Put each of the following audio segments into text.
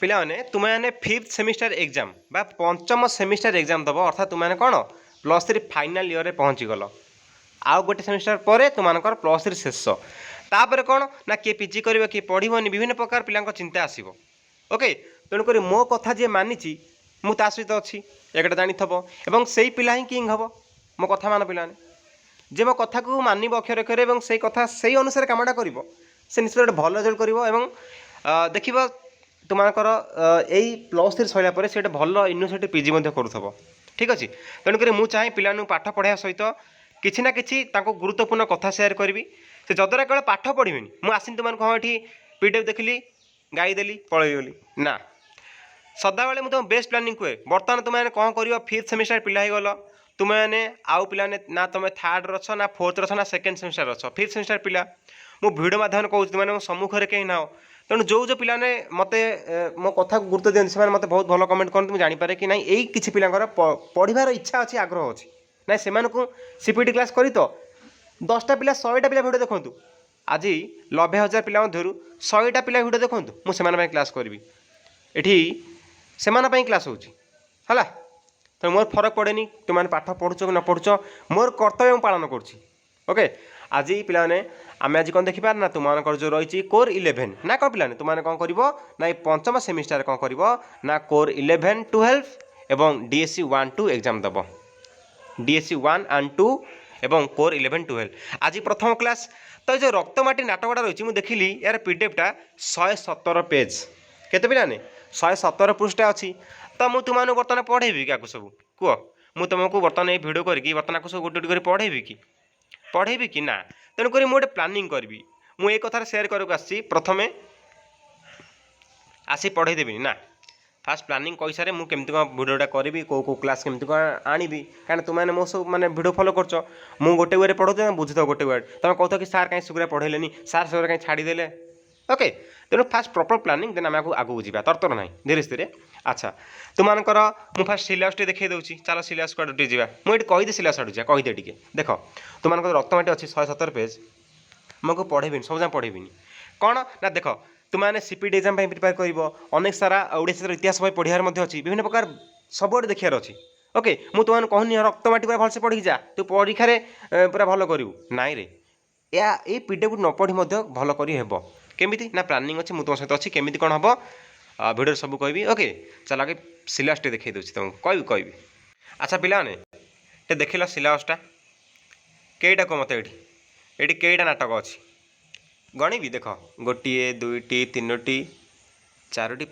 पिलाने तुम मैंने 5th सेमिस्टर एग्जाम बा पंचम सेमिस्टर एग्जाम दब अर्थात तुम कौन +3 फाइनाल इयर पहुँचीगल आउ गोटे सेमिस्टर पर तुमकर +3 शेष तापर कौन ना किए पीजी कर किए पढ़नी विभिन्न प्रकार पिला चिंता आसो ओके तेणुक मो कथा जी मानी मुझा सहित अच्छी एक जानी एवं से पिला ही किंग हम मो कथा मान पिलाने जे मो कथा को मानव अक्षर अक्षर से कथा से अनुसार कमटा कर निश्चित गोटे भल रिजल्ट कर देख तुमकर यही +3 सरला से भल यूनिवर्सिटी पीजी करूब ठीक अच्छे तेणुक मुझे चाहे पिला पाठ पढ़ाया सहित किसी ना कि गुरुत्वपूर्ण कथा सेयार करी से जद्वारा केवल पाठ पढ़ी मुझे आसनी तुमको हाँ ये पीडीएफ देखली गाईदेली पलैगली ना सदाबे मुझे तुम बेस्ट प्लानिंग कहे बर्तमान तुम्हें कौन कर 5th सेमिस्टर पिला हो गल तुम्हें आउ पिलाने ना तुम 3rd रच ना 4th रच ना 2nd सेमिस्टर रच 5th सेमिस्टर पिला मु भिडियो माध्यम कहूँ तुम सम्मुखें कहीं ना तेणु जो पिलाने मत मो कथा गुरुत्व दिखते से मत बहुत भल कमेंट करते मुझे जानीपे कि ना यही किसी पिलांकर पढ़ार इच्छा अच्छी आग्रह अच्छी ना से सीपीटी क्लास करी तो 10टा पिला 100टा पिला भिडियो देखूँ आज 90,000 पिला मध्य 100टा पिला भिडियो देखूँ मुझे क्लास करी एठी से क्लास होगा तो मोर फरक पड़ेनी तुम पाठ पढ़ुच कि न पढ़ुच मोर कर्तव्य पालन करुँची ओके आज पिलाने आम आज कौन देखा ना तुम जो रही कोर 11 ना कौन पिलाने तुमने कौन कर ना पंचम सेमिस्टर कौन कर ना कोर 11 12 एवं डीएससी 1-2 एग्जाम दब डीएससी 1 and 2 एवं कोर 11 12 आज प्रथम क्लास तो ये रक्तमाटी नाटकटा रही मुझे देखिली यार पीडीएफटा 117 पेज केते पिलाने 117 पृष्ठा अच्छी तो मुझे तुमको बर्तमान पढ़ेबी क्या सब कह मुझे तुमको बर्तमान ये भिडियो करके बर्तमान सब गोटे गोटे पढ़ेबी कि ना तेणुक मुझे गोटे प्लानिंग करी मुझे कथार सेयार करके आसी प्रथमे आसी पढ़ेदेवी ना फास्ट प्लानिंग कही सारे मुझे केमती कौन भिडियोटा करी कौ क्लास केमती कौन आनी कहीं तुमने मो सब मैंने भिडियो फॉलो कर गोटे वे पढ़ो बुझे बुझे वे तुम कह कि सार कहीं सुगरा पढ़ेनि सार सुगरा कहीं छाड़देले ओके तेणु फास्ट प्रॉपर प्लानिंग देन आम आगू जावा तरतर ना धीरे धीरे अच्छा तुमकर मुझे फास्ट सिलेबस देखा दूसरी चलो सिलेबस को जा मुझे कहीदे सिलेबस आड़ जा कहीदे टे देख तुमको रक्तमाटी अच्छी 117 पेज मुझे पढ़ेबी सब पढ़ेबी कौन ना देख तुमने सीपीटी एग्जाम प्रिपेयर कर अनेक सारा ओडिशा इतिहास पढ़ार अच्छी विभिन्न प्रकार सब देखार अच्छी ओके मुझे तुमने कहनी रक्तमाटी पूरा भलसे पढ़ी जा तू परीक्षार पूरा भल करू नाई रे या ये पीडीएफ न पढ़ी भल कर केमिति ना प्लानिंग अच्छी मुझे तुम सहित अच्छी केमिति कौन हम भिडियो सब कहबी ओके चल आगे सिलेबस टे देखा दूसरी तुमको कहबी अच्छा पिलाने ये देख सिलेबसटा कईटा कह मत ये कईटा नाटक अच्छी गणिबी देख गोटे 2टी 3टी 4टी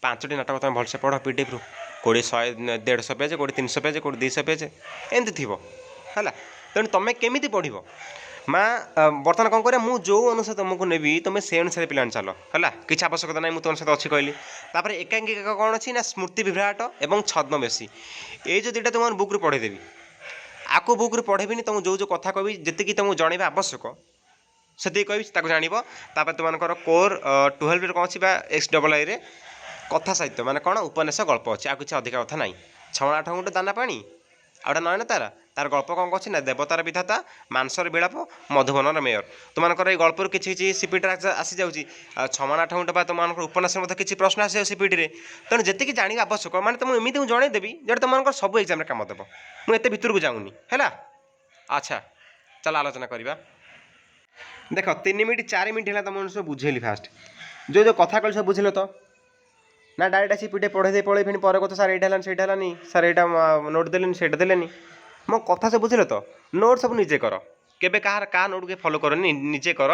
5टी नाटक तुम भलसे पढ़ पीडीएफ रु कोड़े 100 150 पेज कोड़े 300 पेज कोड़े 200 पेज एमती थी है तेणु तुम्हें केमी पढ़ माँ बर्तमान कौन कर जो अनुसार तुमको नेबी तुम से अनुसार पिला चल है किसी आवश्यकता ना मुझे तुम सहित अच्छी कहली तापर एकांकिका कौन अच्छी ना स्मृति विभ्राट और छद्मवेशी ये जो दुटा तुम बुक पढ़ेदेवी आपको बुक पढ़ेबी तुम जो कथा कह जी तुमको जनवा आवश्यक से कह जान तुमको कोर 12 कौन अच्छी XII रे कथा साहित्य माने कौन उपन्यास गल्प अच्छी आ किसी अधिक कथा ना 6-8 गुंटे दाना पानी आउटा नयन तार गल्प कौन अच्छी ना देवतार विधाता मानसर विलाप मधुबनर मेयर तुमको ये गल्प किसी सीपीटी आसी जाऊँगी 6-8 गुंटे तुम उपन्यास किसी प्रश्न आस सीपीटी रे तेणु जी जानवा आवश्यक मैंने तुमको एमती जनईदेवी जो तुम सब एग्जाम कम देव मुझे भीतर को जाऊनी है अच्छा चल आलोचना करवा देख 3 मिनट 4 मिनट है तुम सब बुझेली फास्ट जो कथा कल सब बुझल तो ना डायरेक्ट आसी पीटे पढ़े दे पड़े फिर पर कथ सार यहाँ है सार यहाँ नोट देनी से देनी मो कथा सब बुझल तो नोट सब निजे कर केबे क्या नोट के फॉलो करनी निजे कर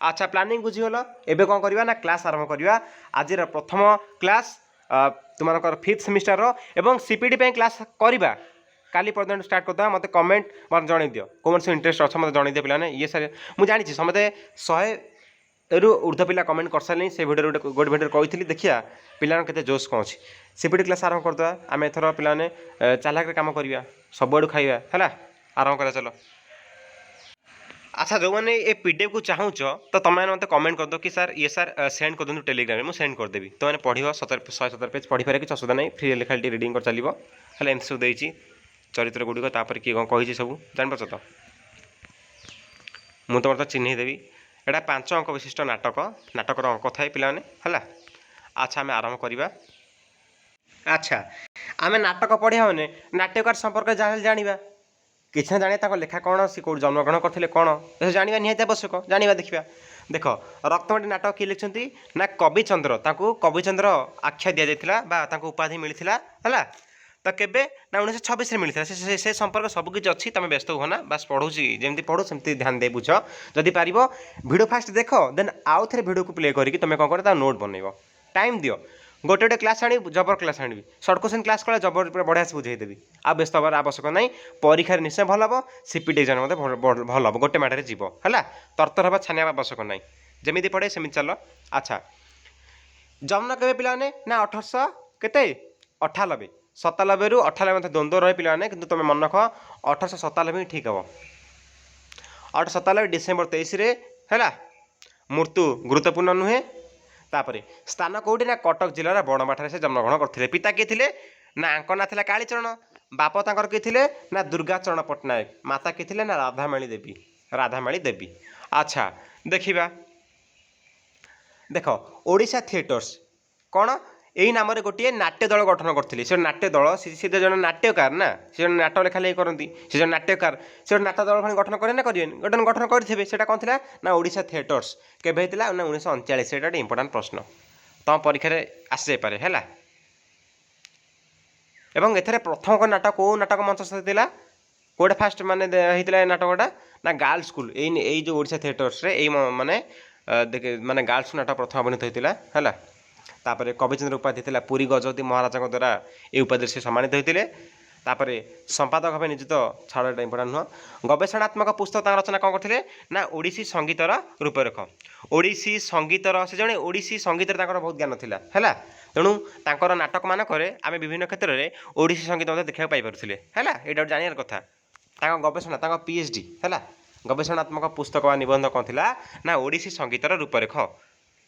अच्छा प्लानिंग बुझीगल एबे कौन करवा ना क्लास आरंभ करवा आज प्रथम क्लास तुमको 5th सेमिस्टर एवं सीपीटी क्लास करवा काली पर्यटन स्टार्ट करदे मत कमेंट मत जन दियो कौन से इंटरेस्ट अच्छे मत जन दियो पिलाने ये सारे मुझे जानी समझे 100 रु ऊर्ध्व पिला कमेंट कर सारे से भिडियो गोटे भिडियो कही देखिया पिला के जोश कौन अच्छी सीपीटी क्लास आरंभ करदे आम एथर पिलाने चालाक काम करवा सबुआड़ खाइबा है आरंभ करा चलो अच्छा जो मैंने ये पीडीएफ को चाहूच तो तुमने मत कमेंट कर दो कि सर ये सर सेंड कर दूँ टेलीग्राम में सेंड करदेवी तुमने पढ़ 117 पेज पढ़ी पारे कि असुविधा नहीं फ्री लिखा रिडिंग कर चलो है एमती सब देती चरित्र गुड़िक तापर किए कौन कही सब जान पार तो मुझे तो चिन्हदेवी एटा 5 अंक विशिष्ट नाटक नाटकर अंक थाए पिलाने है अच्छा आम आरंभ करवा। अच्छा आम नाटक पढ़िया मैंने नाट्यकार संपर्क जहाँ जाना किसी ना जाने लेखा कौन सी कौट जन्मग्रहण करते कौन ए जाना निहाती आवश्यक जाना देखा। देख रक्तमाटी नाटक किए लिखिं ना कविचंद्र कविचंद्र आख्या दि जाता उपाधि मिलता है तो केबे ना 1926 मिलता से संपर्क सबकि अच्छी तुम व्यस्त हो ना बास पढ़ुची जमी पढ़ू सेमती ध्यान दे बुझ जदि पार भिडियो फास्ट देख देन आउ थे भिडियो को प्ले करके तुम कौन कर नोट बनइब टाइम दियो गोटे गोटे क्लास आनी जबर क्लास आनी सर्ट क्वेश्चन क्लास कले जबर पूरा बढ़िया से बुझेदेवी आ व्यस्त हबार आवश्यक ना परीक्षा निश्चय भल हम सीपीटी एग्जाम भल हम गोटे माटे जीव है तरतर हवा छानिया आवश्यक ना जमी पढ़े सेमती चल। अच्छा जन्म केवे पिलाने ना 1800 केते 98 97 रु 98 मत द्वंद्व रहे पिलाने किंतु तुम मन रख 1897 ही ठीक हम 1897 डिसेम्बर 23 है मृत्यु गुरुत्वपूर्ण नुहे। तापर स्थान कौटी ना कटक जिलार बड़माठारे से जन्मग्रहण करते पिता किए थे ना आंकना था कालीचरण बाप तांकर किए थे ना दुर्गाचरण पट्टनायक माता किए थे ना राधामाली देवी। अच्छा देखा देख ओडिशा थिएटर्स कौन यही नाम गोटे नाट्य दल गठन करते से नाट्य दल सी जन नाट्यकार ना से नाटक लेखा लेखि करती से जो नाट्यकार से नाट्य दल भाई गठन करें ना करें गठन करेंगे से कौन थी ना ओडिशा थिएटर्स केवे होता ना 1939 से इंपोर्टाट प्रश्न तुम परीक्षा आसी जापे है एवं एथेर प्रथम को नाटक कौ नाटक मंच था कौटे फास्ट माने होता नाटकटा ना गर्ल्स स्कूल यही जो ओडिशा थिएटर्स रे माने माने गर्ल्स नाटक प्रथम अभिनीत होता है। तापर कविचंद्र उपाधि था पुरी गजपति महाराज द्वारा ये उपाधि से सम्मानित होते तापर संपादक भाव नियोजित छाड़ इंपोर्टाट नुह गवेषणात्मक पुस्तक रचना कौन करते ना ओडिसी संगीतर रूपरेख ओडिसी संगीतर से जड़े ओडिसी संगीत बहुत ज्ञान था है तेणु तांकर नाटक मानक आम विभिन्न क्षेत्र में ओडिसी संगीत देखा पाइपे है यहाँ जानवर कथा गवेषणा पीएचडी है गवेषणात्मक पुस्तक व निबंध कौन थी ना ओडिसी संगीतर रूपरेख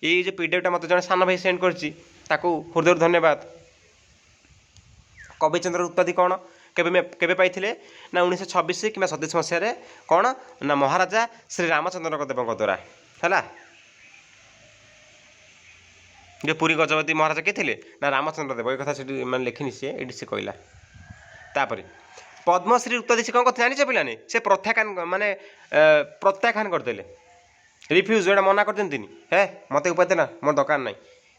ये जो पीडीएफटा मत जन सान भाई सेंड करची हृदय धन्यवाद। कविचंद्र उत्पादि कौन केवे पाइथिले ना 1926 कि 27 मसीह कौन ना महाराजा श्री रामचंद्र देव द्वारा है जो पुरी गजपति महाराजा किए थे ना रामचंद्र देव ये कथा मैं लिखिनी सी ये कहला। तापर पद्मश्री उत्पादि से कौन करते जानी पिलाने से प्रत्याख्यान माने प्रत्याख्यान करदे रिफ्यूज जो मना कर दिखनी है मत उपाधि ना मोर दरकार ना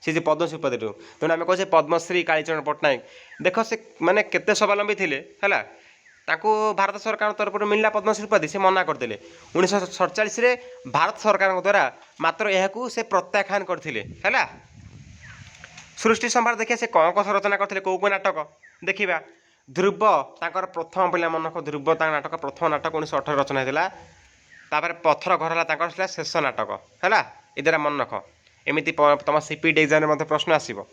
सी जो पद्मश्री उपाधि तेणु आम कहे पद्मश्री कालीचरण पट्टनायक देख से माने केते स्वावलम्बी थे है भारत सरकार तरफ मिलला पद्मश्री उपाधि से मना करदे 1947 भारत सरकार द्वारा मात्र यह से प्रत्याख्यान करते है। सृष्टि संभार देखिए से कौन कौन रचना करते कौ कौ नाटक देखा ध्रुव तांकर प्रथम पिला मन ध्रुव नाटक प्रथम नाटक 1918 रचना होता तापर पत्थर घर है शेष नाटक है ये द्वारा मन रख एमती तुम सीपीटी एग्जाम में प्रश्न आसो।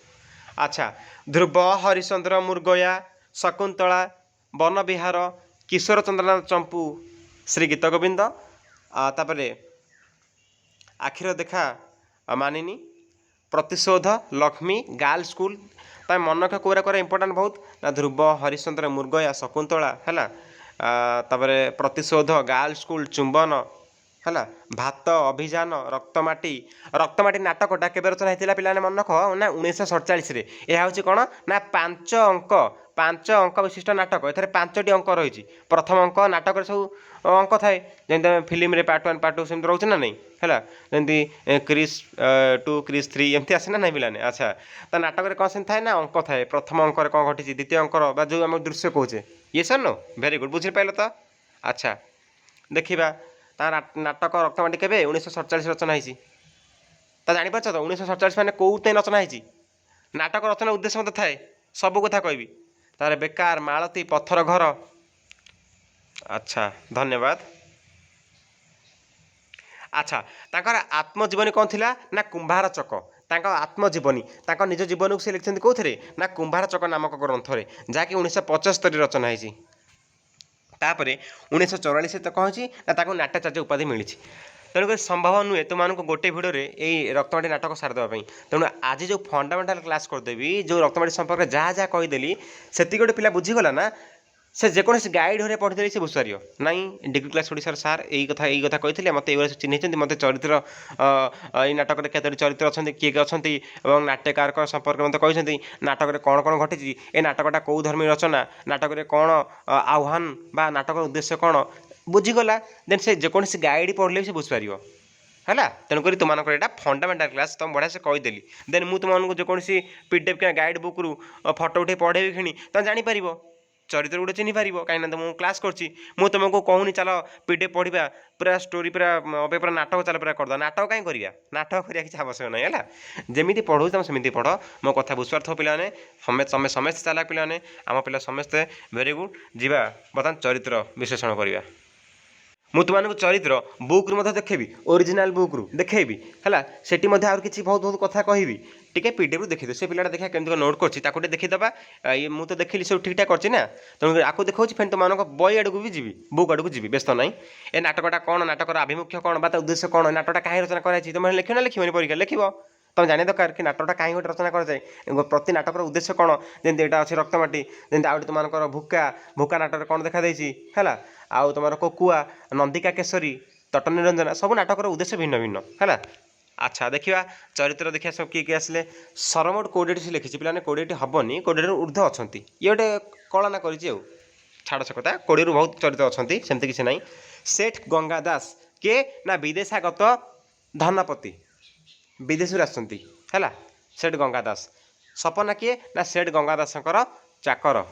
अच्छा ध्रुव हरिश्चंद्र मुर्गया शकुंतला वन विहार किशोर चंद्रनाथ चंपू श्री गीत गोविंद तापर आखिर देखा मानिनी प्रतिशोध लक्ष्मी गर्ल्स स्कूल तुम मन रख कौरा कौरा इंपोर्टाट बहुत ना ध्रुव हरिश्चंद्र मुर्गया शकुंतला है तापर प्रतिशोध गर्ल्स स्कूल चुंबन है भात अभियान रक्तमाटी नाटकटा केवे रचना होता पिला मन रख ना 1947 यह हूँ कौन ना 5 अंक विशिष्ट नाटक ए 5टी अंक रही प्रथम अंक नाटक सब अंक थाए जमी फिल्म पार्ट 1 पार्ट 2 सेमती रोचे ना नहीं है जमी क्रिस 2 क्रिस 3 एमती आसे ना नहीं पिलाने। अच्छा तो नाटक कौन से थाए ना अंक थाए प्रथम अंक कौन घटी द्वितीय अंकर जो आम दृश्य कौचे ये सर नो भेरी गुड बुझी पाइल तो। अच्छा देखा नाटक रक्तमाटी केवे 1947 रचना होती जापर तो 1947 मैंने कौते रचना होती नाटक रचना उद्देश्य मत थाए सब कथा कहबी तार बेकार मालती पत्थर घर। अच्छा धन्यवाद। अच्छा तांकर आत्मजीवनी कौन थिला ना कुंभार चक आत्मजीवनी निज जीवन को से लिखते कौन ना कुंभार चक नामक ग्रंथ जहाँकि 1975 रचना होती तापर 1944 तो कौन ना नाट्याचार्य उपाधि मिली तेणुक संभव नुहे तुमको गोटे भिडियो यही रक्तमाटी नाटक सारिदेवाई तेणु आज जो फंडामेंटाल क्लास करदेवी जो रक्तमाटी संपर्क जहाँ जहाँ कहीदेली से गोटे पिला बुझीगला ना से जेकोसी गाइड हरे पढ़ी से बुझिपार नाई डिग्री क्लास ओडिशार सार यही कथा कही मत चिन्ह मत चरित्र नाटक में केतोटी चरित्र अच्छा किए किए अच्छा नाट्यकार संपर्क मत कहते नाटक कौन कौन घटी ए नाटकटा कौ धर्मी रचना नाटक कौन आह्वान बा नाटक उद्देश्य कौन बुझीगला देन से जेकोसी गाइड पढ़ले भी से बुझिपार है तेणुक तुम यहाँ फंडामेंटाल क्लास तुम बढ़िया से कहीदेली देन मुझे तुमको जेकोसी पीडीएफ क्या गाइड बुक रू फटो उठे पढ़ेबी कि तुम जापर चरित्र गुटे चिन्ह पार कहीं तो मुझे क्लास करची मुझे तुमको कहूनी चल पीडीएफ पढ़ा पूरा स्टोरी पूरा अबे पूरा नाटक चल पूरा करद नाटक कहीं करवा नाटक करवा किसी आवश्यक नहीं है जमी पढ़ू तुम सेमती पढ़ मो कथा बुझपार पे समस्ते चालाक पे आम पिला समस्ते भेरी गुड जीवा बर्तमान चरित्र विश्लेषण करवा मुझे तुमको चरित्र बुक रू देखेबी ओरिजिनल बुक रू देखेबी है सेठी किसी बहुत बहुत कथा कहबी टे पीडीएफ रू देखी से पिलाटा देखा केमती नोट कर देखीदबा ये मुझे तो देखिली सब ठीक ठाक करची ना तेणु आपको देखा फिर तुम बई आड़क भी जी बुक आड़क जी व्यस्त ना ए नाटकटा कौन नाटकर आभिमुख्य कौन बा उद्देश्य कौन नाटकटा कहीं रचना कराई तुम लिख ना लिखी परीक्षा लिख तुम जाने दरकार कि नाटकटा कहीं गोटे रचना कराए प्रति नाटकर उद्देश्य कौन जमी यहाँ अच्छे रक्तमाटी जमी आउट तुम भूका भूका नाटक कौन देखा है आउ तुम कोकुआ नंदिका केशरी तट निरंजना सब नाटकर उद्देश्य भिन्न भिन्न है अच्छा देखा चरित्र देखा सब किए आसिले सरमोट 20 लिखी पे 20 हेनी 20 ऊर्ध अच्छा ये गोटे कलना कर छाड़ से कथा 20 बहुत चरित्र अच्छा सेमती किसी ना सेठ गंगा दास किए ना विदेशागत धनपति विदेश आसला सेठ गंगा दास सपना किए ना सेठ गंगा दासकर चाकर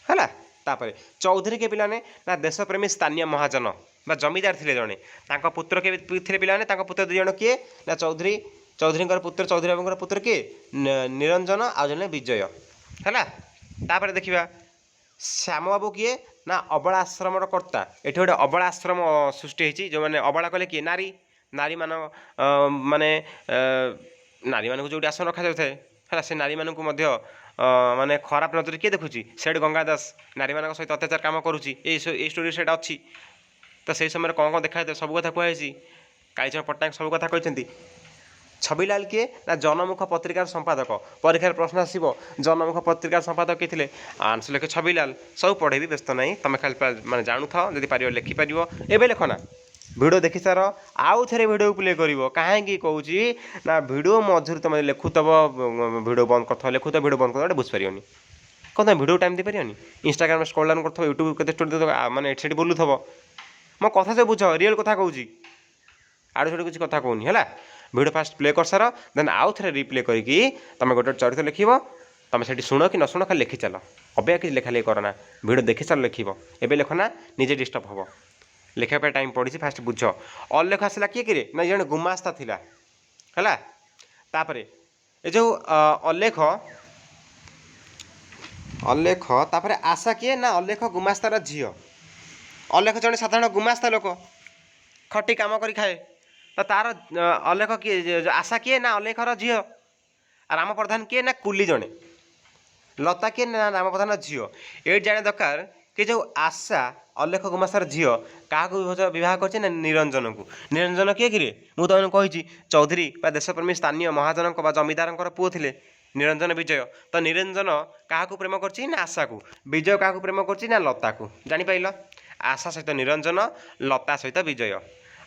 है तापर चौधरी के पिलाने ना देशप्रेमी स्थानीय महाजन बा जमीदार थे जड़े पुत्र के थे पिलाने पुत्र दुई जन किए ना चौधरी चौधरी पुत्र चौधरी बाबू पुत्र किए निरंजन आ जने विजय है तापर देखा श्याम बाबू किए ना अबला आश्रम कर्ता ये गोटे अबला आश्रम सृष्टि होती जो मैंने अबला कले किए नारी नारी मान माने नारी मानक जो आसन रखा जाए है से नारी मानक माने खराब नजर किए देखुची सेठ गंगा दास नारी मान सहित अत्याचार कम करुच्ची स्टोरी से अच्छी तो से समय कौन कौन देखा सब कथा कहुई कालीचरण पट्टनायक सब कथा कहते छविलाल किए ना जनमुख पत्रिकार संपादक परीक्षार प्रश्न आसो जनमुख पत्रिकार संपादक किए थे आंसर लिखे छविलाल सब पढ़े भी व्यस्त नहीं तुम खाली मैंने जानु था जब पार लिखिपार एवं लेखना भिडियो देखि सार आउ थे भिडियो प्ले कर कहीं कौच ना भिडियो मझुर तुम लिखुव भिडियो बंद कर लिखुव भिडियो बंद कर बुझीपार कौन तुम भिडियो टाइम देपार इंस्टाग्राम स्क्रॉल डाउन कर यूट्यूब के स्टोरी माने से बुलूव मो कथा से बुझ रियल कथा कौच आड़े छुटे किसी कथा कहूनी है भिडियो फास्ट प्ले कर सार देन आउ थे रिप्ले करके तुम गोटे चरित्र लिख तुम से शुण कि न शुण खाली लिखि चल अबे किसी लेखा लिखि करना भिडियो देखि सार लिख एवं लेखना निजे डिस्टर्ब हम लिखापी टाइम पड़ी फास्ट बुझ अल्लेख आसला किए कि ना जन गुमास्ता थिला है तापर ये जो अल्लेख अल्लेख तापर आशा किए ना अल्लेख गुमास्तार झील अल्लेख जड़े साधारण गुमास्ता लोक खटी काम कर खाए तो तार अल्लेख किए आशा किए ना अल्लेखर झील राम प्रधान किए ना कुली जड़े लता किए ना राम प्रधान झील ये जाने दरकार कि जो आशा अल्लेख गुमास्तार झील क्या बह कर निरंजन को निरंजन किए कि मुझे तुमको कही चौधरी देशप्रेमी स्थानीय महाजन जमीदार पुओ थे निरंजन विजय तो निरंजन क्या प्रेम कर आशा को विजय क्या प्रेम कर लता को जापार आशा सहित निरंजन लता सहित विजय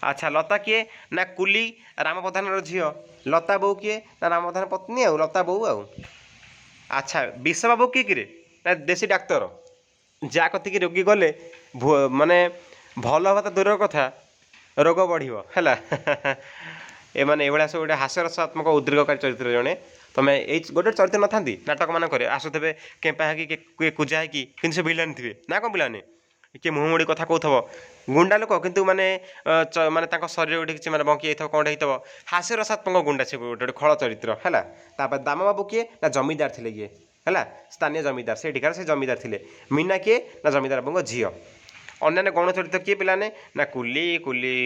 अच्छा लता किए ना कुली राम प्रधान झील लता बो किए ना राम प्रधान पत्नी आउ लता बो आउ अच्छा विष बाबू किए कि ना देशी डाक्तर जा कतिक रोगी गले माने भल हवा तो दूर कथा रोग बढ़ है मैंने सब गोटे हास्यरसात्मक उद्रेककारी चरित्र जड़े तुम ये गोटे चरित्र न था नाटक मान आसुवे केम्पा है कुजा है कि से विलान थे ना कौन पिलाने किए मुँह मुड़ी कथा कहथब गुंडा लोक कितु माने माने शरीर गोटे किसी बंकी जाइए कौन हो हास्यरसात्मक गुंडा से गोटे खल चरित्र है दाम बाबू किए ना जमीदार थे किए है स्थानीय जमीदार से से जमीदार थे मीना किए ना जमीदार बाबू झी अन्य गौण चरित्र किए पिलाने ना कुली कुली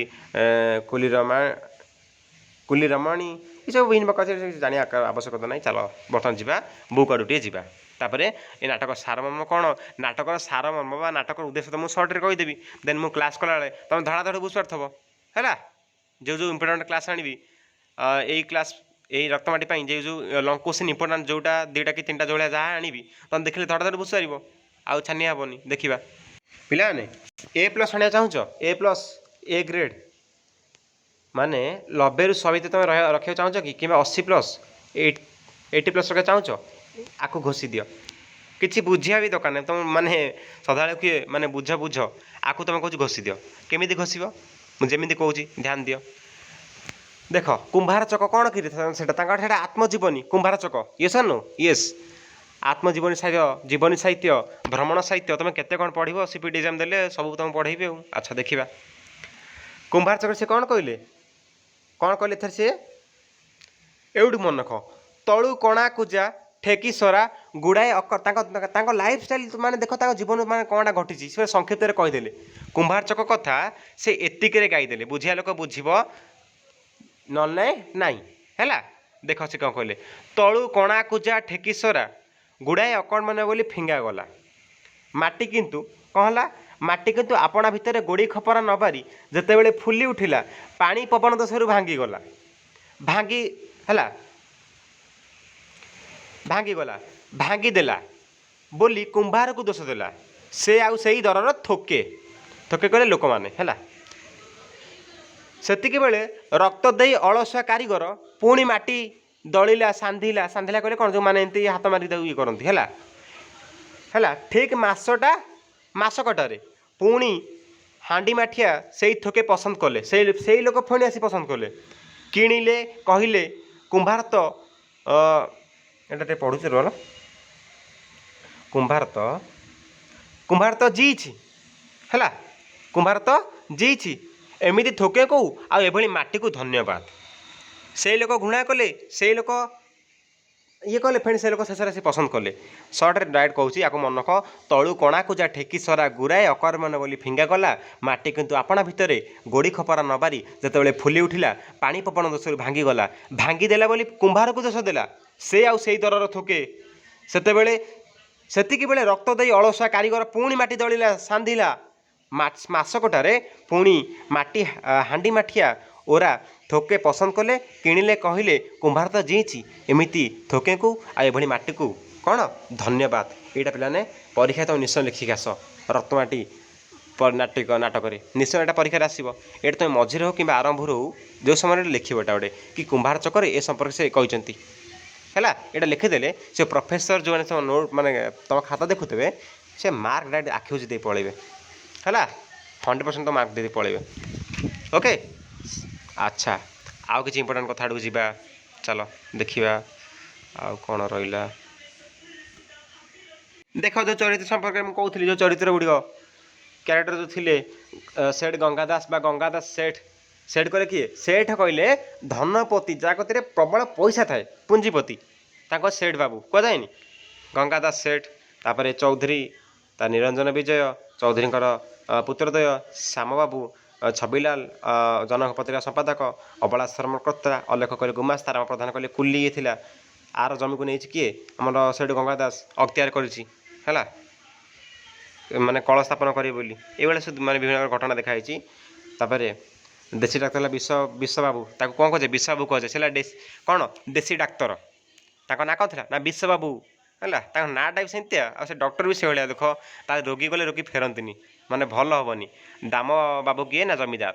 कुली रमणी ये सब विभिन्न प्रकार जाना आवश्यकता नहीं चलो बर्तमान जा बुक आड़ू टे जा तापर ये नाटक सारमर्म कौन नाटकर सारमर्म बा नाटक उद्देश्य तो मुझे सर्टे कहीदेवी देन मुझे क्लास कला तुम धड़ाधड़ बुझीपार है जो जो इम्पोर्टाट क्लास आनी यही क्लास यही रक्तमाटी जो जो लंग क्वेश्चन इम्पोर्टाट जोटा 2टा कि 3टा जो जहाँ आनी तुम देखिले धड़ाधड़ बुझीपार आउ छानी हेनी देखा पिलाने A+ आने चाहूच A+ A ग्रेड माने 90 ରୁ 100 तुम रखा चाहूच कि 80+ 80+ रखा चाहूच आको घोषी दियो किसी बुझिया भी दरकार नहीं तुम माने सदा किए माने बुझ आको तुम कह घोषी दियो केमी घोषब मुझे कौच ध्यान दियो देख कुंभार चक कौन कि आत्मजीवनी कुंभार चक ये सर नो येस आत्मजीवनी साहित्य जीवनी साहित्य भ्रमण साहित्य तुम केते कौन पढ़ो सीपीटी एग्जाम देले सब तुम पढ़ेबी अच्छा देखा कुंभार चक से कौन कहले थर सी एवढ मन रख तलु कणा कुजा ठेकी सरा गुड़ाए अकर लाइफ स्टाइल माने देख जीवन में कौन घटी से संक्षिप्त में कहीदेले कुंभार चक कथा से एतिक गाईदे बुझिया लोक बुझब ना नाई है देख से कौन कहले तलु कणा कुजा ठेकी सरा गुड़ाए अकड़ मन बोली फिंगा गला माटी किंतु कौन है माटी किंतु आपणा भितर गोड़ी खपरा नबारी जिते बड़े फुली उठिला पानी पवन दशरू भांगी गला भांगी है भांगी गला भांगी देला बोली कुंभार को दोष देला से आउ से दरर थोके थोके कहले लोक मैंने है सेतिकी बेले रक्त दे अलसुआ कारीगर पुणी माटी दलिला सांधिला सांधिला कहले कौन जो मैंने एमती हाथ मारी ये करती है ठीक मसकटारे पुणी हांडी माठिया से थोके पसंद कले से लोक पुणी आसी पसंद कले किणिले कहले कुंभार तो एटा पढ़ुच रोल कुंभार तो जीछि है कुंभार तो जीछि एमती थोके कौ आभली माटी को धन्यवाद से लोक घृणा कले से लोक ये कहले फेणी से लोक शेष से पसंद कले सर्टे डायरेक्ट कहूँ या मन रख तलु कणा को जा ठेकी सरा गुराए अकर मन बोली फिंगा गला माटी किंतु आपणा भितर गोड़ी खपरा नबारी जिते फुली उठिला पानी पवन दोष भांगी गला भांगी देला बोली कुंभार को दोष देला से आउ से दरर थोके सेतिकी बेले रक्त दे अलसुआ कारीगर पुणी माटी दलिला सांधिला मसकटारे पुणी माटी हांडी माठिया ओरा थोके पसंद कले किणिले कहले कुंभार तो जीची एमती थोके को आभली माटी को कौन धन्यवाद यहाँ पे परीक्षा तुम निश्चय लिखिक आस रत्नमाटी नाटक निश्चय यहाँ परीक्षा आसो ये तुम मझे हो कि आरंभ हो जो समय लिख गोटे कि कुंभार चक्कर ए संपर्क से कहते है यहाँ लिखिदेले से प्रोफेसर जो मैंने नोट माने तुम खाता देखुवे से मार्क डायरेक्ट आखि दे पलैबे है 100% तो मार्क दे पलैबे ओके अच्छा आउ किसी इंपोर्टेंट कथा आड़क जा चलो देखा आउ कौन रहा देख जो चरित्र संपर्क में कहूली जो चरित्र गुड़िक क्यारेक्टर जो थे सेठ गंगादास बा गंगादास सेठ सेठ कहे किए सेठ कहले धनपति जहाँ कति प्रबल पैसा थाए पुंजीपति सेठ बाबू कहुनि गंगादास सेठ तापर चौधरी ता निरंजन विजय चौधरी पुत्रदय श्याम बाबू छबिलाल जनक पत्रिका संपादक अबला शर्मकर्ता अलेख कले गुमास्ता राम प्रधान कले कुली ये थिला आर जमी को नहीं किए आमर सेठ गंगादास अख्तियार करी माने कल स्थापन करें बोली ये सब माने विभिन्न घटना देखाई तापर देसी डाक्तर विश्व बाबू ताको कौन कहे विश्व बाबू कहे से कौन देसी डाक्तर ताको ना कौन ना विश्व बाबू है नाटा भी सेमती आ से डॉक्टर भी से भाया देख ता रोगी गले रोगी फेरती माने भल हेनी दाम बाबू किए ना जमीदार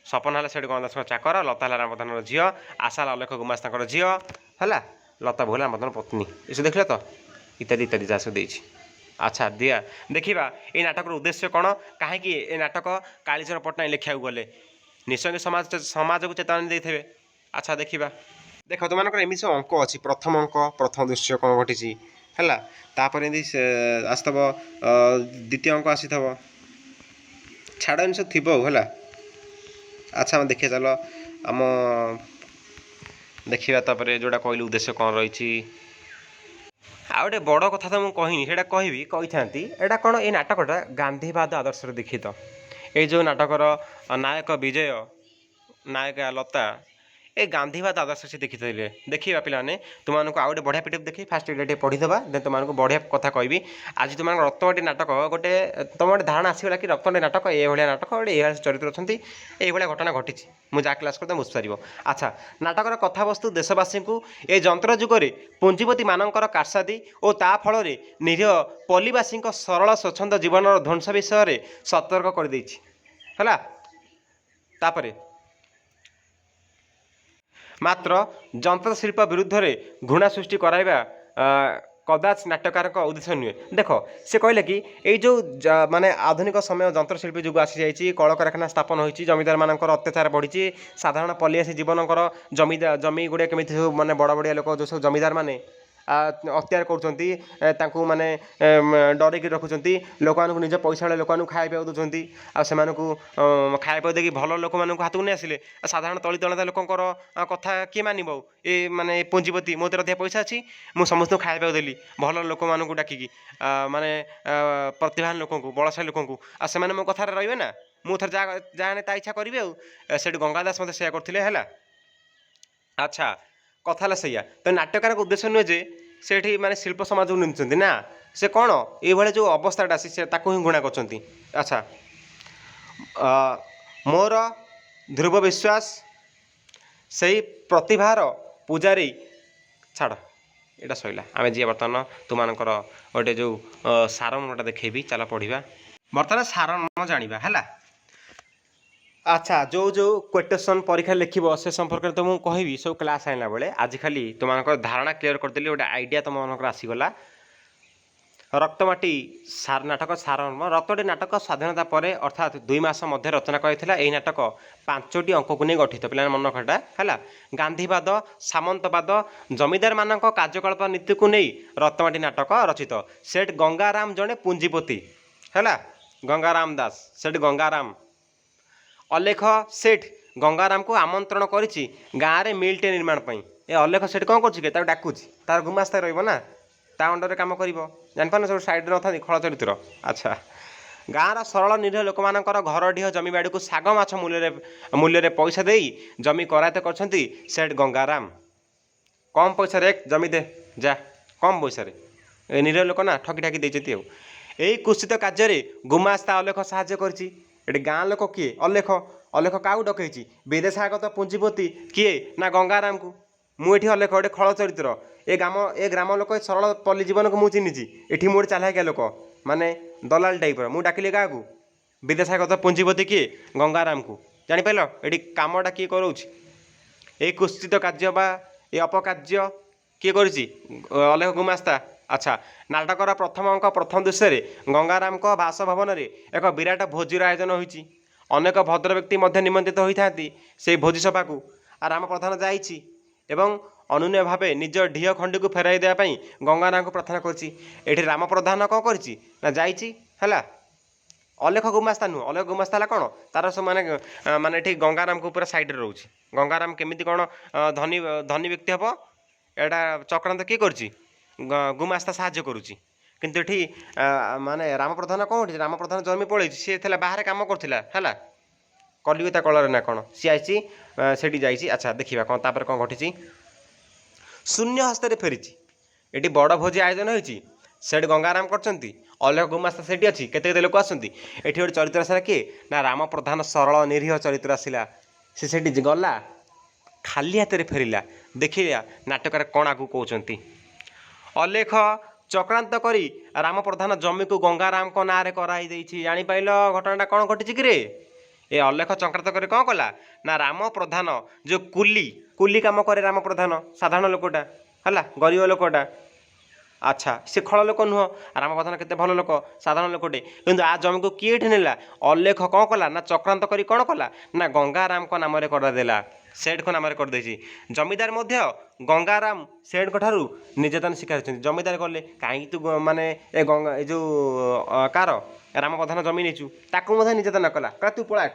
सपन है सेठ गंगादास चाकर लता है राम प्रधान झील आशा अलेख गुमास्ता झील है लता भोला राम प्रधान पत्नी ये सब देख तो इत्यादि इत्यादि जहाँ सब देती अच्छा दिया देखा ये नाटक उद्देश्य कौन कहीं ये नाटक कालीचरण पट्टनायक लिखा गले निश्चय समाज को चेतावनी देते अच्छा देखा देख तुम मानक एमती सब अंक अच्छी प्रथम अंक प्रथम दृश्य कौन घटी है तापर आसव द्वितीय अंक आसी छाड़ जिन थी है अच्छा देखिए चलो आम देखा जोड़ा कहली उद्देश्य कौन रही आ गए बड़ कथा तो मुझे कहनी से कही था कौन ये नाटकटा गांधीवाद आदर्श दीक्षित ये जो नाटकर नायक विजय नायिका लता ए गांधीवाद आदर्श से देखी देखिए पाने तुमको आउ गए बढ़िया पीडीएफ देखी फास्ट ये पढ़ीदे देन तुमको बढ़िया कथा कहबी आज तुम रक्तवाटी नाटक गोटे तुम गोटे धारणा आसगला कि रक्तवाटी नाटक ये नाटक गोटे ये चरित्र अच्छा ये घटना घटी मुझे जहाँ क्लास कर बुझीपार। अच्छा नाटकर कथावस्तु देशवासी को ये जंत्र जुगरे पुंजीपति मानकर कारसादी और ता फल निरीह पल्लीवासी सरल स्वच्छंद जीवन ध्वंस विषय सतर्क कर देछि है। तापरे मात्र जंत्रशिल्प विरुद्ध में घृणा सृष्टि कराइबा कदाच नाट्यकार उद्देश्य नुहे। देख से कहले कि ये जो माने आधुनिक समय जंत्रशिल्पी जुग आसी जाइए कल कारखाना स्थापन होती जमीदार मान अत्याचार बढ़ी साधारण पल्लीवासी जीवनकर जमी गुड़िया केमी सब माने बड़ बड़िया लोक जो सब जमीदार माने अत्याचार कर माने डरैक रखुच्च लोक निज पैसा लोक खाया दौरान आ खाया देखिए भल लोक मानक हाथ को नहीं आसिले साधारण तली तलता लोकर कथा किए मानव ये माने पुंजीपति मो तो अधिक पैसा अच्छी मुझे समस्त खाया देली भल लोक मानक डाकिकी माने प्रतिभान लोक बलशाली लोक से मो कथार रे ना मुझे जहाँ ता इच्छा करी से गंगादास मत से करते है। अच्छा कथा से तो नाट्यकार उद्देश्य नुहे जे से माने शिल्प समाज को निंदी ना से कौन ये जो अवस्थाटा आसी से ही घृणा कर। अच्छा मोर ध्रुव विश्वास से प्रतिभार पूजारी छाड़ यहाँ सैला आम जी बर्तमान तुम गोटे जो सारमर्मटा देखेबी चल पढ़ा बर्तमान सारमर्म जाना है। अच्छा जो जो क्वेश्चन परीक्षा लिख से संपर्क में तो मुझे कहबी सब क्लास आइला बेले आज खाली तुम धारणा क्लीयर करदेली गोटे आइडिया तुम मन आसीगला। रक्तमाटी सार नाटक सारमर्म रक्तटी नाटक स्वाधीनता पर अर्थात 2 मास मध्य रचना करता यही नाटक 5टी अंक को नहीं गठित पे मन रखा है। गांधीवाद सामंतवाद जमीदार मान कार्यकलाप नीति को नहीं रक्तमाटी नाटक रचित सेठ गंगाराम जड़े पुंजीपति है गंगाराम दास सेठ गंगाराम अलेख सेठ गंगाराम को आमंत्रण करिछि गाँव में मिलटे निर्माण पर ए अलेख सेठ कौन कर डाकुच तार गुमास्ता रहा ता अंडर कम कर जानपार सब साइड न था खल चरित्र। अच्छा गाँव सरल निरीह लोक मान घर ढीह जमी बाड़ी को शाग माछ मूल्य पैसा दे जमी करायत कर सेठ गंगाराम कम पैसा रे जमी दे जा कम पैसा निरीह लोक ना ठकी ठाकी देती यही कुत्सित कार्य गुमास्ता अलेख साहाଯ୍य करछि। ये गाँ लोक किए अलेख अलेख क्या डकई विदेशागत पुंजीपति किए ना गंगाराम को मुझे अलेख गोटे खल चरित्र ए ग्राम लोक सरल पल्ली जीवन को मुझे चिन्ही ये मुझे चालाकिया लोक माने दलाल टाइप मुझे डाकिली क्या को विदेशागत पुंजीपति किए गंगाराम को जापार ये कमटा किए करोच ये कुत्सित कार्य बा ये अपकार्य किए करेख गुमास्ता। अच्छा नाटकर प्रथम अंक प्रथम दृश्य गंगाराम बासभवन में एक विराट भोजीर आयोजन होती अनेक भद्र व्यक्ति निमंत्रित होता से भोजी सभा को राम प्रधान जाइछि एवं अनुन्य भाव निज ढीह खंडी को फेराई देवाई गंगाराम को प्रार्थना कर राम प्रधान कौन कर अलेख गुमास्ता नुह अलेख गुमास्ता है कौन तार सब माने माने गंगाराम को पूरा साइड रोचे गंगाराम केमी कौन धनी धनी व्यक्ति हम यहाँ चक्रांत किए कर गुमास्ता साहाଯ୍य करुच्ची किंतु ये माने राम प्रधान कौन राम प्रधान जन्मी पड़े सी बाहर कम करा है कलिकता कलर ना कौन सी आई जा। अच्छा देखा कौन तापर कौन घटी शून्य हस्त फेरी ये बड़ भोजी आयोजन होती सेठ गंगाराम कर अलेख गुमास्ता से अच्छी केते लोक आसती ये गोटे चरित्र आसला किए ना राम प्रधान सरल निरीह चरित्र आसला से गला खाली हाथ में फेरला देखिया नाटक कौन आगू कहते अलेख चक्रांत करी राम प्रधान जमी को गंगाराम को नाँ कराई जापार घटनाटा कौन घटी कि ये अलेख चक्रांत कर कौन कला ना राम प्रधान जो कुली कुली काम करे राम प्रधान साधारण लोकटा है गरीब लोकटा। अच्छा से खल लोक नुह राम प्रधान केते भल लोक साधारण लोकटे किंतु आ जमी को किए नेला अलेख कौन कला ना चक्रांत करी कौन कला ना गंगाराम को नाम करदेला सेठ को नाम करदे जमीदार मध्य गंगाराम सेठ को ठारू निर्यातन शिकार जमीदार कले कहीं तू माने ए गंगा जो कार राम प्रधान जमी नहीं ताकू निर्यातन कला कह तू पड़ा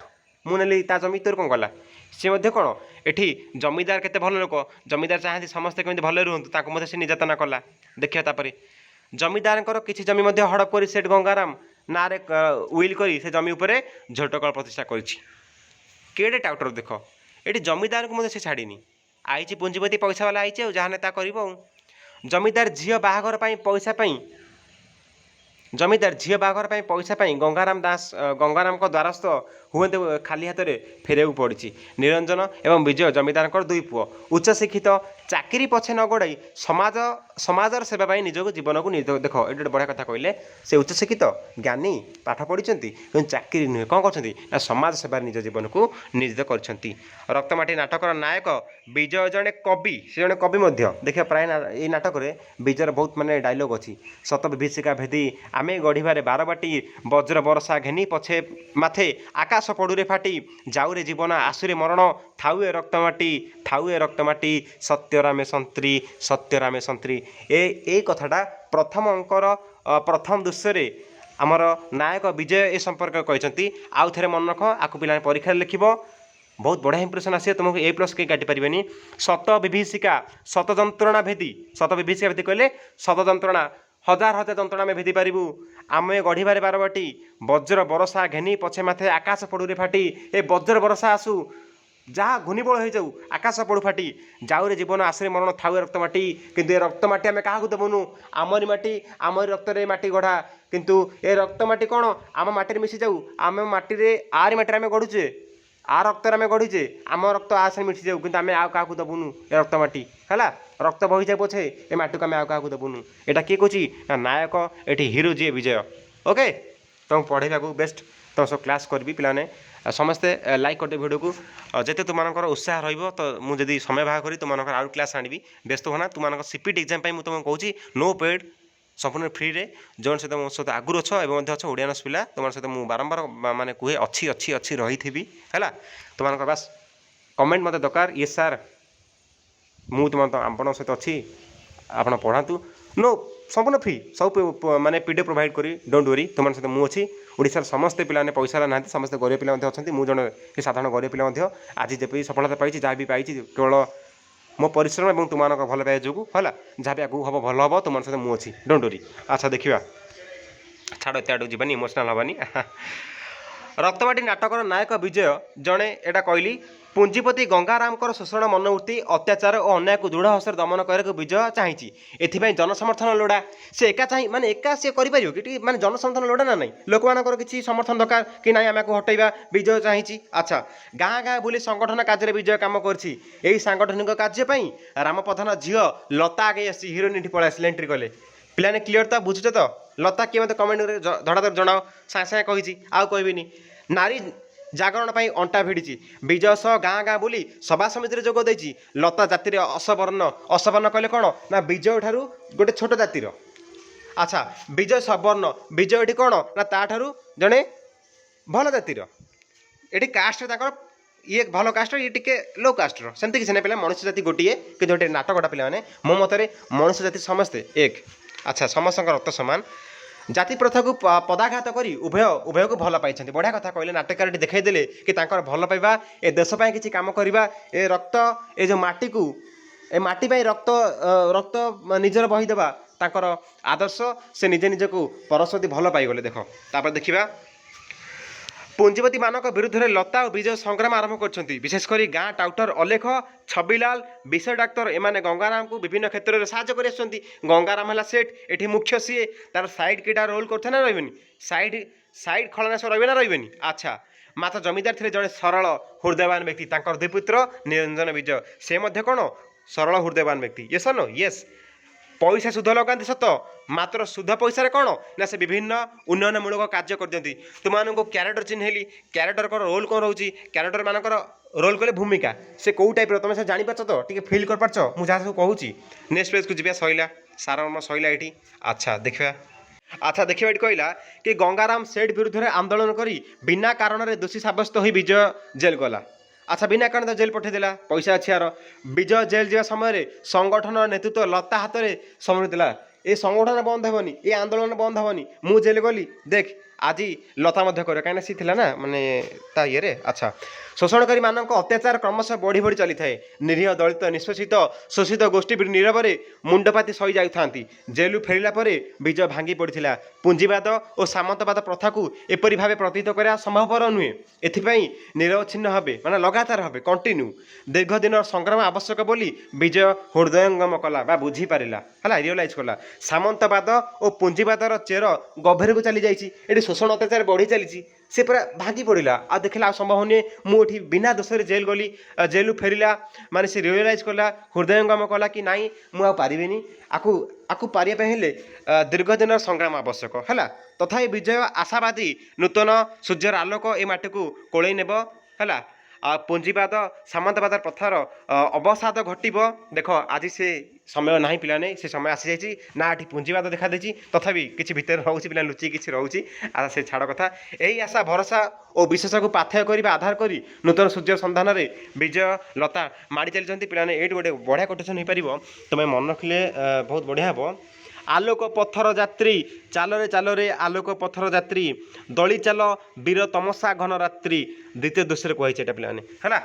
मुझे ता जमी तोर कौन कला सी कौन एठी जमीदार केते भल लोक जमीदार चाहती समस्ते केमी भले रुहतु से निर्यातन कला देखिए तापर जमीदार किसी जमी हड़प कर सेठ गंगाराम ना विल कर से जमी उपर झोटकल प्रतिष्ठा कर टाउटर देख ये जमीदार को से छाड़नी आईची पुंजीपति पैसा वाला आईची जहाँ नेता कर जमीदार झील बाहाघर पैसा जमीदार झील बाहाघर पैसा गंगाराम दास गंगाराम द्वारस्थ हुए खाली हाथ में फेर पड़ी निरंजन एवं विजय जमीदार दुई पुओ उच्च शिक्षित चाकरी पछे न गोड़ाई समाज समाजर सेवा निजक जीवन को देख ये बढ़िया कथा कहले से उच्च शिक्षित ज्ञानी पाठ पढ़ी चाकरी नुहे कौन कर समाज सेवार निज जीवन को नियोजित कर रक्तमाटी नाटकर नायक विजय जड़े कवि से जड़े कवि देखिए प्राय ये नाटक विजयर बहुत मानने डायलॉग अच्छी शत विभीषिका भेदी आमे गढ़िबारे बारबाटी वज्र बरसा घेनी पछे माथे आकाश पड़ुरे फाटी जाऊरे जीवन आसुरे मरण थाउए रक्तमाटी सत्यरामे संत्री ए कथाटा प्रथम अंकर प्रथम दृश्य आमर नायक विजय ए संपर्क कहते आउ थे मन रख आपको पिला परीक्षा लिख बहुत बढ़िया इंप्रेशन आसे तुमको A+ कहीं काटि पारे शत विभीषिका शत जंत्रणा भेदी कहले शत जंत्रणा हजार हजार जंत्रणा में भेदी पारू आम गढ़िबारे बारबाटी वज्र बरसा घेनी पछे माथे आकाश पड़ुरे फाटी ए वज्र बरसा आसू जहाँ घूर्णिबल हो जाऊ आकाश पड़ू फाटी जाऊरे जीवन आश्रे मरण थाउ रक्तमाटी किंतु ए रक्तमाटी आम क्या देवनु आमरी माटी आमरी रक्त माटी गढ़ा किंतु ए रक्तमाटी कौन आम माटी मिसी जाऊ आम माटी आरी माटी आम गढ़ुचे आ रक्त आम गढ़ुचे आम रक्त आश्रे मिसी जाऊ कि आम आ क्या देवनु ए रक्तमाटी है रक्त बही जाए पछे ए माटी को आम आ क्या देवनु एटा किए कह नायक ये हिरो जी विजय ओके तुम पढ़ेगा बेस्ट तुम सब क्लास करी पिलाने समस्ते लाइक करदे भिडियो को जिते तुम उत्साह रही मुझे समय बाहर करी तुम आउ क्लास आनी व्यस्त होना तुम सीपीटी एग्जाम तुमको कहूँ नो पेड संपूर्ण फ्री रे जो सहित मो सहित आगुरी अच्छ एवं अच्छ ओडियानस पिला तुम सहित मुझे बारंबार माने कहे अच्छी रही थी है तुम बास कमेंट मत दरकार ये सार मु तुम आपण सहित अच्छी आप पढ़ातु नो संपूर्ण फ्री सब माने पीडीएफ प्रोवाइड करी डोंट वरी तुम सहित मुझे ओडिशार समस्ते पिला पैसा ना समस्त गरीब पिला अच्छा मुझे जड़े साधारण गरीब पिला आज जब सफलता पाई जहाँ भी पाई केवल मो परिश्रम और तुम भल पाए जो है जहाँ भी आगे हम भल हम तुम सहित मुझे डोंट वरी अच्छा देखा छाड़ एत आड़ जानी इमोशनाल हवानी रक्तमाटी नाटकर नायक विजय जड़े एटा कहली पुंजीपति गंगाराम शोषण मनोवृत्ति अत्याचार और अन्याय को दृढ़ हस्तर दमन करने विजय चाहिए एथि जनसमर्थन लोड़ा से एका चाहिए माने एका सी कर माने जनसमर्थन लोड़ा ना नहीं लोक मानकर किसी समर्थन दरकार कि ना आम को हटेबा विजय चाहिए अच्छा गाँ गाँ बुली संगठन कार्य विजय काम कर सांगठनिक कार्य राम प्रधान झील लता आगे आसी हिरोइन पलि आस एंट्री कले पिलाने क्लीयर तो बुझुच तो लता किए मत कमेंट धड़ाधड़ जनाओ सागे सागे कही आउ कहबिनी नारी जागरण अंटा भिड़ी विजय सह गाँ गाँ बुली सभा समिति जोग देती लता जातिर असवर्ण कहले कौन ना विजय ठारू गोटे छोट जातिर अच्छा विजय सवर्ण विजय ये कौन ना ताठारू जड़े भल जातिर ये कास्ट ये भल कास्ट ये टे लो कास्ट सेमती किसी ना पे मनुष्य जाति गोटे कि नाटकटा पे मो मतरे मनुष्य जाति समस्ते एक अच्छा समस्त रक्त सामान जाति प्रथा को पदाघात करी उभय उभय को भल पाई बढ़िया कथा कहले नाटकार देखईदे कि भल पाइबा ए देशपाई किसी कम करवा ए रक्त ए जो माटी को ए माटी रक्त रक्त निजर बहीदेवा तांकर आदर्श से निजे निजक परस्वती भल पाईगले देख तापर देखा पुंजीपति मानक विरुद्ध में लता और विजय संग्राम आरंभ कर विशेषकर गाँ टाउटर अलेख छबिलाल विषय डाक्तर एमाने गंगाराम को विभिन्न क्षेत्र में साहय कर गंगाराम है सेठ ये मुख्य सीए तार साइड किटा रोल करते ना रही साइड साइड खलनाश रही ना रही अच्छा मात्र जमीदार थे जड़े सरल हृदयवान व्यक्ति द्विपुत्र निरंजन विजय से कौन सरल हृदयवान व्यक्ति ये सर नो येस पैसा सुध लगाती सत मात्र सुध पैसा कौन ना से विभिन्न उन्नयनमूलक कार्य कर दिखती तुमको क्यारेक्टर चिन्हली क्यारेक्टर रोल कौन रोचे क्यारेक्टर मानकर रोल कले भूमिका से कौ टाइप तुम से जापार तो टे फिल कर पार्छ मुझे जहाँ सब कहूँ नेक्स्ट पेज को जी सैला सारण सैला ये अच्छा देखा अच्छा देखिए ये कहला कि गंगाराम सेठ विरुद्ध में आंदोलन करी बिना कारण में दोषी सब्यस्त हो विजय जेल गला अच्छा बिना कारण तो जेल पठेदेला पैसा अच्छी यार विजय जेल जा समय संगठन नेतृत्व लता हाथ में संभाला ये संगठन बंद हेनी ये आंदोलन बंद हेनी मु जेल गली देख आज लता कर कहीं सी थी ना मानने ये अच्छा शोषणकारी मानक अत्याचार क्रमशः बढ़ी बढ़ी चली थाए निरीह दलित निष्पेषित शोषित गोष्ठी नीरव मुंडपाती सही जाती जेलू फेरिला परे विजय भांगी पड़ा पुंजीवाद और सामंतवाद प्रथा को एपरी भाव प्रतिहित करा संभवपर नुहे एथिपाई निरवच्छिन्न भावे माने लगातार भावे कंटिन्यू दीर्घ दिन संग्राम आवश्यक बोली विजय हृदयंगम कला बा बुझी पारिला हला रियलाइज कला सामंतवाद और पुंजीवादर चेर गभीर को चली जाइए ये शोषण अत्याचार बढ़ी चली से पूरा भांगी पड़ा आ देखला आ संभव नुहे मुझे बिना दोष जेल गली जेलू फेरिला माने से रियलाइज कला हृदयंगम कला कि नाई मुझे पारिनी आकु आकु पारिया हेले दीर्घ दिन संग्राम आवश्यक है तथा विजय आशावादी नूतन सूर्यर आलोक ए माटी को कोलई नेब है पुंजीवाद सामंतवाद प्रथार अवसाद घटब देख आज से समय ना पिलाने से समय आसी जाइए ना ये पुंजीवाद देखा देती तथापि किसी भितर रोचे पिला लुचि किसी रोचे से छाड़ कथा यही आशा भरोसा और विश्वास को पाथेय कर आधार कर नूतन सूर्य सन्धान में विजय लता माड़ी चलती पिलाने ये गोटे बढ़िया कोटेसन हो पार तुम्हें मन रखिले बहुत बढ़िया हे आलोक पथर यात्री चालरे आलोक पथर यात्री दली चाल वीर तमसा घन रात्रि द्वितीय दोषरे कही पे है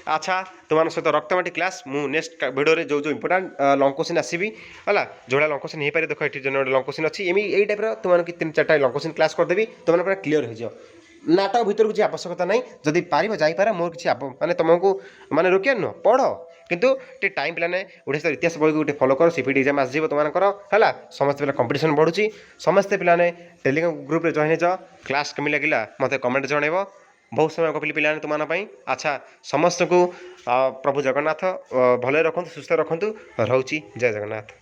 अच्छा तुम सहित रक्तमाटी क्लास मु नेक्स्ट भिडियो जो जो इंपोर्टाट लंग क्वेश्चन आसबि है जो लंग क्वेश्चन हो पारे देख ये लंग क्वेश्चन अच्छी यही टाइप तुमको 3-4टा लंग क्वेश्चन क्लास करदेवी तुम पूरा क्लीयर हो नाटक भीतर किसी आवश्यकता नहीं जदि पार जापर मोर किसी माने तुमको माने रोकिया नुह पढ़ किंतु टे टाइम पे ओडिशा इतिहास बही को फॉलो कर सीपीटी एग्जाम आसो तुमकर है समस्त पे कंपटीशन बढ़ुची समस्ते पे टेलीग्राम ग्रुप रे जॉइन हो क्लास कमी लगिला मत कमेंट जनइब बहुत समय कपिली पिला तुम अच्छा समस्त को प्रभु जगन्नाथ भले रखु सुस्थ रखु रोची जय जगन्नाथ।